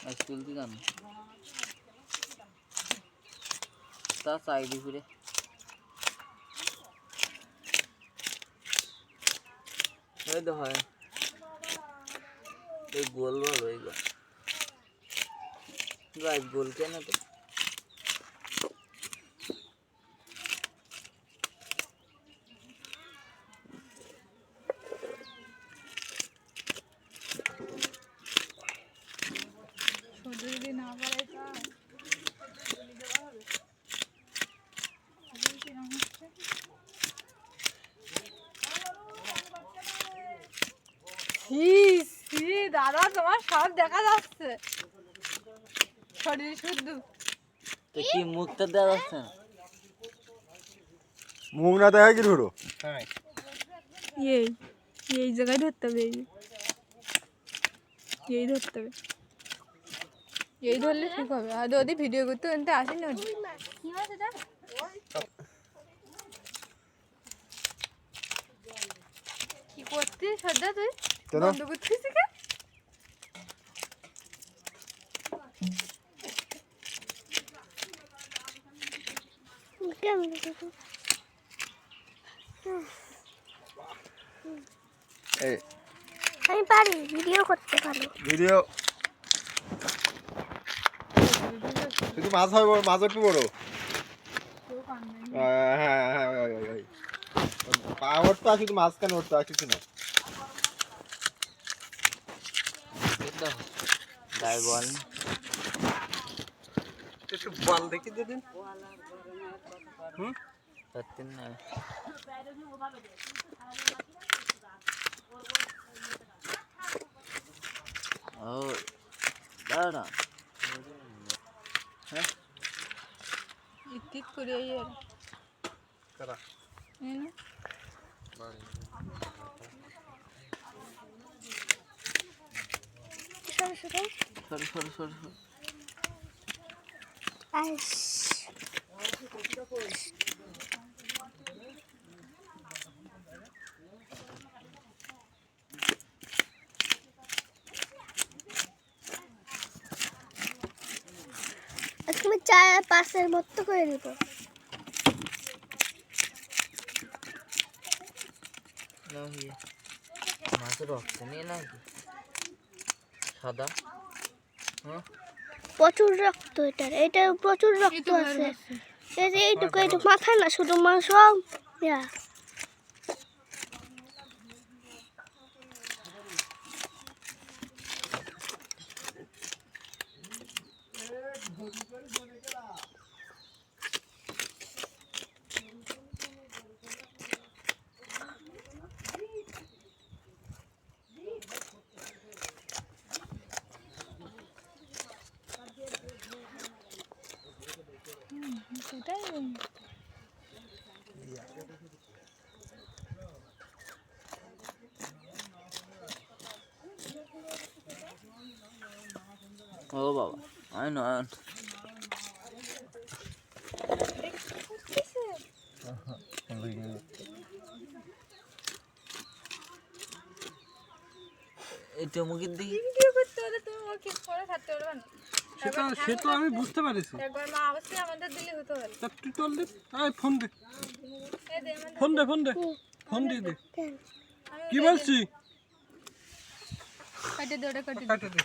school थी जाना ता साइड ही फिरे ये तो है एक गोल वाला होएगा गाइस गोल क्या ना तो যদি না পারে তা দাদা তোমার সব দেখা যাচ্ছে শরীর শুদ্ধ তো কি মুখটা দেওয়া যাচ্ছে না মুখ না দেখা কি ধরো এই এই জায়গায় ধরতে হবে এই ধরতে হবে এই ধরলে ঠিক হবে আর যদি ভিডিও করতে এনতে আসেনি কি মাছ এটা কি করছিস সদা তুই বন্ধ করছিস কি আমি পারি ভিডিও করতে পারি ভিডিও শুধু মাছ হয় মাছ একটু বড় হ্যাঁ হ্যাঁ পাওয়ার তো শুধু মাছ কেন হতো আর কিছু না गाय बॉल একটু বল দেখি দিন सत्यन ना ओ दादा हैं ইতি করে ইয়ার করা না सर আইস তুমি 4-5 মতো করে দিব नहीं माছ রক্ত নেই নাকি সাদা হ্যাঁ প্রচুর রক্ত এটা প্রচুর রক্ত আছে এই যে এইটুকু মাথা না শুধু মাংস ইয়া ओ बाबा आई नो এটা মুখে দেখি ভিডিও করতে হলে তুমি ওকে পরে থাকতে পারবে না সে তো আমি বুঝতে পারিছি একবার মা অবশ্যই আমাদের দিলে হতো তা তুই চল দে আয় ফোন দে এই দে ফোন দে কি বলছিস কাটে দে ওটা কাটে কাটে দে